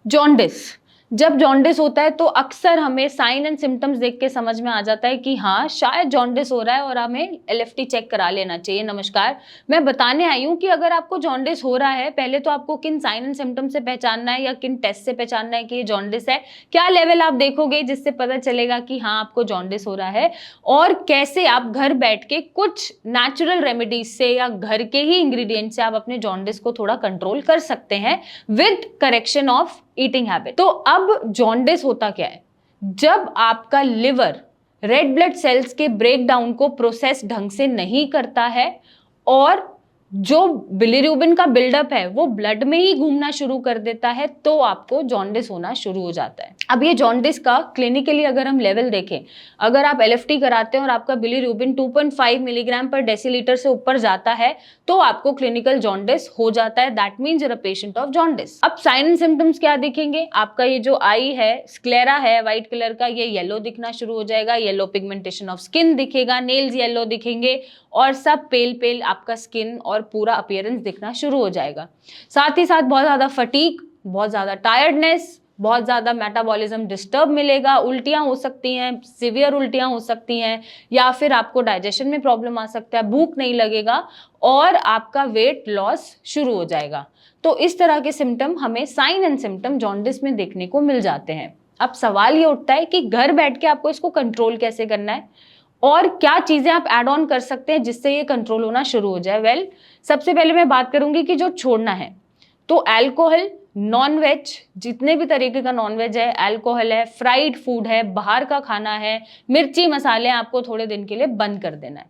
Jaundice, जब jaundice होता है तो अक्सर हमें साइन एंड सिम्टम्स देख के समझ में आ जाता है कि हाँ शायद जॉन्डिस हो रहा है और हमें एलएफटी चेक करा लेना चाहिए। नमस्कार, मैं बताने आई हूँ कि अगर आपको जॉन्डिस हो रहा है, पहले तो आपको किन साइन एंड सिम्टम्स से पहचानना है या किन टेस्ट से पहचानना है कि ये जॉन्डिस है, क्या लेवल आप देखोगे जिससे पता चलेगा कि हाँ आपको जॉन्डिस हो रहा है, और कैसे आप घर बैठ के कुछ नेचुरल रेमेडीज से या घर के ही इंग्रेडिएंट से आप अपने जॉन्डिस को थोड़ा कंट्रोल कर सकते हैं with correction of eating habit. तो अब जॉन्डिस होता क्या है? जब आपका लिवर रेड ब्लड सेल्स के ब्रेकडाउन को प्रोसेस ढंग से नहीं करता है और जो बिलीरुबिन का बिल्डअप है वो ब्लड में ही घूमना शुरू कर देता है, तो आपको जॉन्डिस होना शुरू हो जाता है। अब ये जॉन्डिस का क्लिनिकली अगर हम लेवल देखें, अगर आप एलएफटी कराते हैं और आपका बिलीरुबिन 2.5 मिलीग्राम पर डेसीलीटर से ऊपर जाता है तो आपको क्लिनिकल जॉन्डिस हो जाता है। That means you're a patient of jaundice. अब साइन एंड सिम्टम्स क्या दिखेंगे? आपका ये जो आई है, स्क्लेरा है व्हाइट कलर का, ये येलो दिखना शुरू हो जाएगा, येलो पिगमेंटेशन ऑफ स्किन दिखेगा, नेल्स येलो दिखेंगे और सब पेल पेल आपका स्किन और पूरा अपीयरेंस दिखना शुरू हो जाएगा। साथ ही साथ बहुत ज्यादा फटीग, बहुत ज्यादा टायर्डनेस, बहुत ज्यादा मेटाबॉलिज्म डिस्टर्ब मिलेगा, उल्टियां हो सकती हैं, सीवियर उल्टियां हो सकती हैं, या फिर आपको डाइजेशन में प्रॉब्लम आ सकता है, भूख नहीं लगेगा और आपका वेट लॉस शुरू हो जाएगा। तो इस तरह के सिम्टम हमें साइन एंड सिम्टम जॉन्डिस में देखने को मिल जाते हैं। अब सवाल ये उठता है कि घर बैठ के आपको इसको कंट्रोल कैसे करना है और क्या चीजें आप ऐड ऑन कर सकते हैं जिससे ये कंट्रोल होना शुरू हो जाए। सबसे पहले मैं बात करूंगी कि जो छोड़ना है, तो अल्कोहल, नॉन वेज, जितने भी तरीके का नॉन वेज है, अल्कोहल है, फ्राइड फूड है, बाहर का खाना है, मिर्ची मसाले, आपको थोड़े दिन के लिए बंद कर देना है।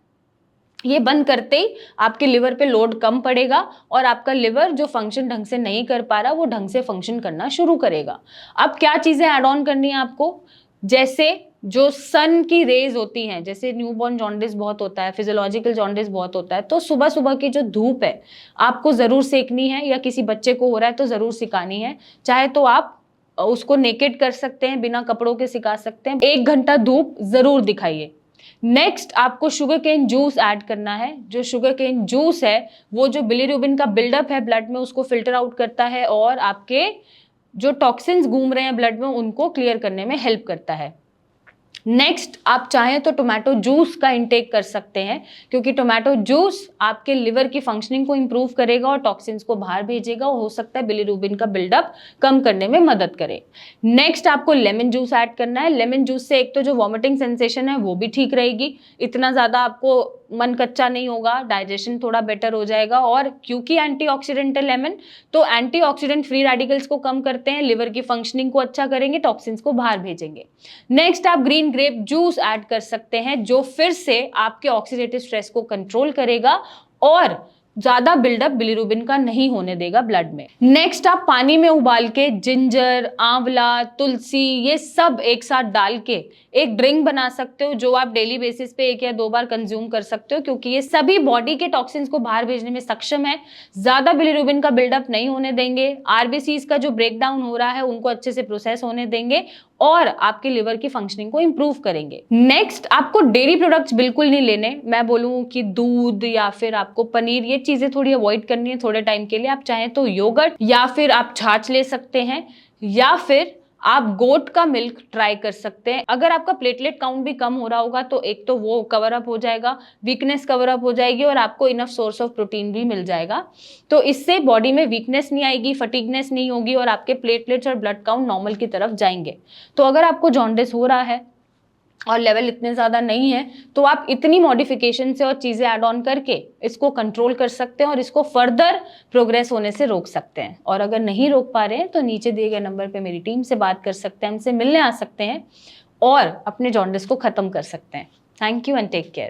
ये बंद करते ही आपके लिवर पे लोड कम पड़ेगा और आपका लिवर जो फंक्शन ढंग से नहीं कर पा रहा वो ढंग से फंक्शन करना शुरू करेगा। अब क्या चीजें ऐड ऑन करनी है आपको? जैसे जो सन की रेज होती हैं, जैसे न्यूबॉर्न जॉन्डिस बहुत होता है, फिजियोलॉजिकल जॉन्डिस बहुत होता है, तो सुबह सुबह की जो धूप है आपको जरूर सेकनी है, या किसी बच्चे को हो रहा है तो जरूर सिखानी है। चाहे तो आप उसको नेकेड कर सकते हैं, बिना कपड़ों के सिखा सकते हैं। 1 घंटा धूप जरूर दिखाइए। नेक्स्ट आपको शुगर केन जूस ऐड करना है। जो शुगर केन जूस है वो जो बिलीरुबिन का बिल्डअप है ब्लड में उसको फिल्टर आउट करता है और आपके जो टॉक्सिन्स घूम रहे हैं ब्लड में उनको क्लियर करने में हेल्प करता है। नेक्स्ट आप चाहें तो टोमेटो जूस का इंटेक कर सकते हैं, क्योंकि टोमेटो जूस आपके लिवर की फंक्शनिंग को इंप्रूव करेगा और टॉक्सिन्स को बाहर भेजेगा और हो सकता है बिलीरुबिन का बिल्डअप कम करने में मदद करे। नेक्स्ट आपको लेमन जूस ऐड करना है। लेमन जूस से एक तो जो वॉमिटिंग सेंसेशन है वो भी ठीक रहेगी, इतना ज़्यादा आपको मन कच्चा नहीं होगा, डाइजेशन थोड़ा बेटर हो जाएगा, और क्योंकि एंटीऑक्सीडेंट है लेमन, तो एंटीऑक्सीडेंट फ्री रेडिकल्स को कम करते हैं, लिवर की फंक्शनिंग को अच्छा करेंगे, टॉक्सिन्स को बाहर भेजेंगे। नेक्स्ट आप ग्रीन ग्रेप जूस ऐड कर सकते हैं जो फिर से आपके ऑक्सीडेटिव स्ट्रेस को कंट्रोल करेगा और ज्यादा बिल्डअप बिलीरुबिन का नहीं होने देगा ब्लड में। नेक्स्ट आप पानी में उबाल के जिंजर, आंवला, तुलसी, ये सब एक साथ डाल के एक ड्रिंक बना सकते हो जो आप डेली बेसिस पे 1 या 2 बार कंज्यूम कर सकते हो, क्योंकि ये सभी बॉडी के टॉक्सिन्स को बाहर भेजने में सक्षम है, ज्यादा बिलीरुबिन का बिल्डअप नहीं होने देंगे, आरबीसीज का जो ब्रेकडाउन हो रहा है उनको अच्छे से प्रोसेस होने देंगे और आपके लिवर की फंक्शनिंग को इंप्रूव करेंगे। नेक्स्ट आपको डेयरी प्रोडक्ट्स बिल्कुल नहीं लेने। मैं बोलूँ कि दूध या फिर आपको पनीर, ये चीजें थोड़ी अवॉइड करनी है थोड़े टाइम के लिए। आप चाहें तो योगर्ट या फिर आप छाछ ले सकते हैं, या फिर आप गोट का मिल्क ट्राई कर सकते हैं। अगर आपका प्लेटलेट काउंट भी कम हो रहा होगा तो एक तो वो कवर अप हो जाएगा, वीकनेस कवर अप हो जाएगी और आपको इनफ सोर्स ऑफ प्रोटीन भी मिल जाएगा। तो इससे बॉडी में वीकनेस नहीं आएगी, फटीगनेस नहीं होगी और आपके प्लेटलेट्स और ब्लड काउंट नॉर्मल की तरफ जाएंगे। तो अगर आपको जॉन्डिस हो रहा है और लेवल इतने ज़्यादा नहीं है तो आप इतनी मॉडिफिकेशन से और चीज़ें ऐड ऑन करके इसको कंट्रोल कर सकते हैं और इसको फर्दर प्रोग्रेस होने से रोक सकते हैं। और अगर नहीं रोक पा रहे हैं तो नीचे दिए गए नंबर पे मेरी टीम से बात कर सकते हैं, हमसे मिलने आ सकते हैं और अपने जॉन्डिस को ख़त्म कर सकते हैं। Thank you and take care.